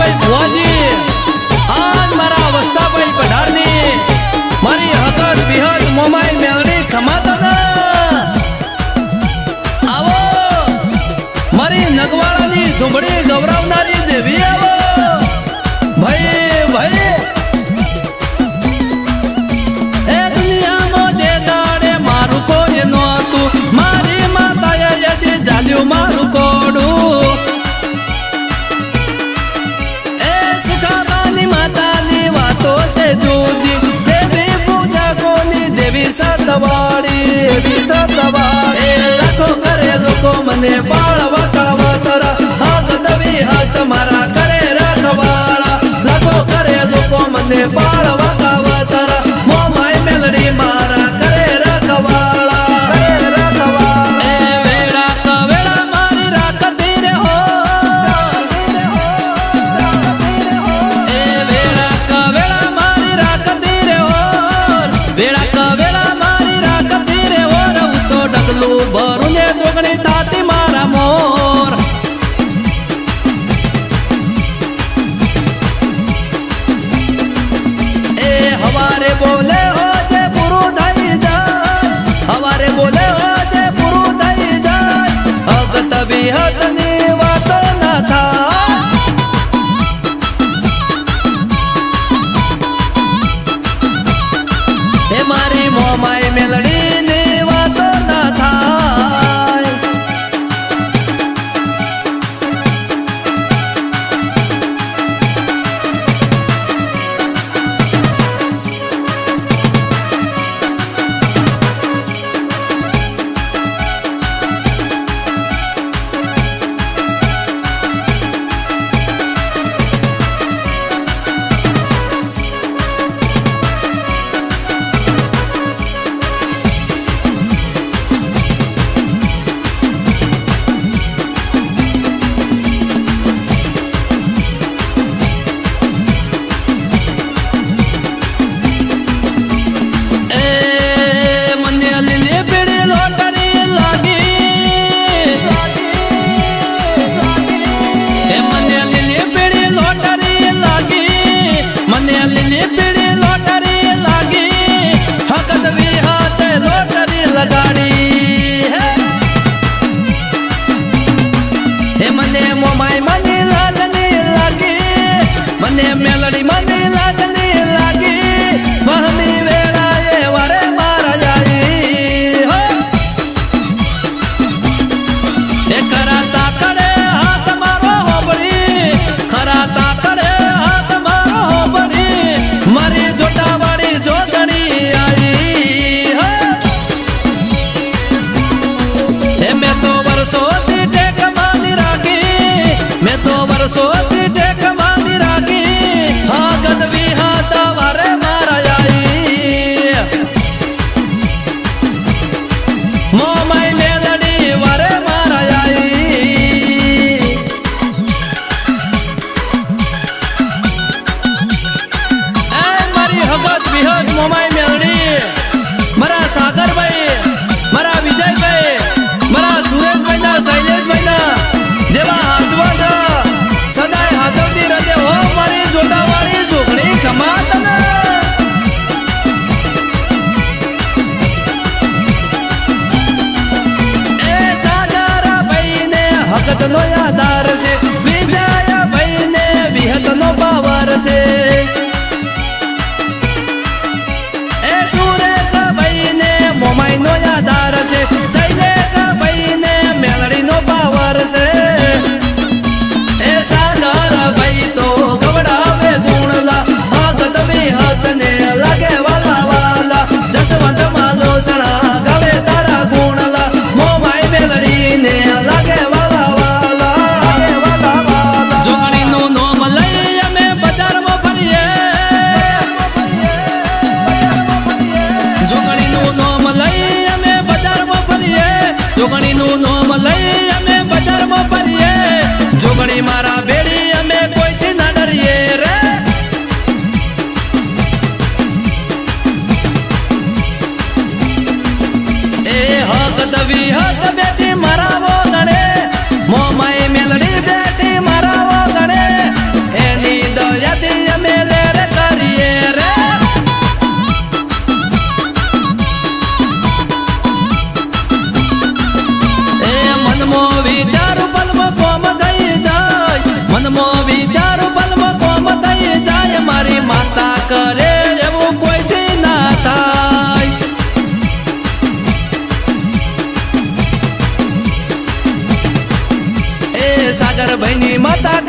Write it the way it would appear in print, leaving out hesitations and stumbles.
ભાઈ ભુવાજી આજ મારા અવસ્થા ભાઈ પઢારની મારી હકત વિહત મોમાઈ મેલડી ખમાતા આવો મારી નગવાળાની ધુંબડી ગૌરવનારી દેવી આવો ભાઈ ભાઈ એ દુનિયામાં જે દાડે મારું કોઈ નહોતું મારી માતાએ યદી જાલ્યું મારું કોડું એ સુખાબાની માતાની વાતો છે જુદી દેવી પૂજા કોની દેવી સતવાળી એવી સતવાળી લાખો કરે લોકો મને બાળવા કાવતરા હક દવી હાથ મારા કરે રખવાળા લાખો કરે લોકો મને બાળવા કાવતરા મોમાઈ મેલડી મારા કરે રખવાળા એ વેળા કવેળા મારી રાખતી રે હો એ વેળા કવેળા મારી રાખતી રે હો વેળા કવેળા મારી રાખતી રે હો હું તો ડગલું ભરું ને જોગણી તાતી મારા મોર એ હવારે બોલે હો જે પૂરું થઈ જાય હવારે બોલે હો જે પૂરું થઈ જાય અગત વિહતની વાતો ના થાય એ મારી મોમાઈ મેલડીની વાતો ના થાય મેલડી મને લાગની લાગી વહમી વેળાએ વારે મારા જાય હો એ કરાતા કરે હાથ મારો હોબળી ખરાતા કરે હાથ મારો હોબળી મારી જોટાવાળી જોગણી આવી હો એ મેં તો વર્ષોથી ટેક માની રાખી મેં તો વર્ષોથી ટેક માની રાખી મોમાઈ મેલડી વારે મારા આવી એ મારી હગત વિહત મોમાઈ મેલડી મારા સાગરભાઈ મારા વિજયભાઈ મારા સુરેશભાઈ ના શૈલેષભાઈ ના જેવા હાથવા છે સદાય હાથવતી રજે હો મારી જોટાવાળી જોગણી ખમાત નો આધાર છે વિજયા ભાઈ ને વિહત નો પાવર છે એ સુરેશ ભાઈ ને મોમાઈ નો આધાર છે શૈલેષ ભાઈ ને મેલડી નો પાવર છે એ સાગર ભાઈ તો ગવડાવે ગુણલા ભગત વિહત ને લાગે વાલા વાલા જસવંત માલો સણા ગાવે તારા ગુણલા મોમાઈ મેલડી ને લાગે વાલા સાગર ભાઈની માતા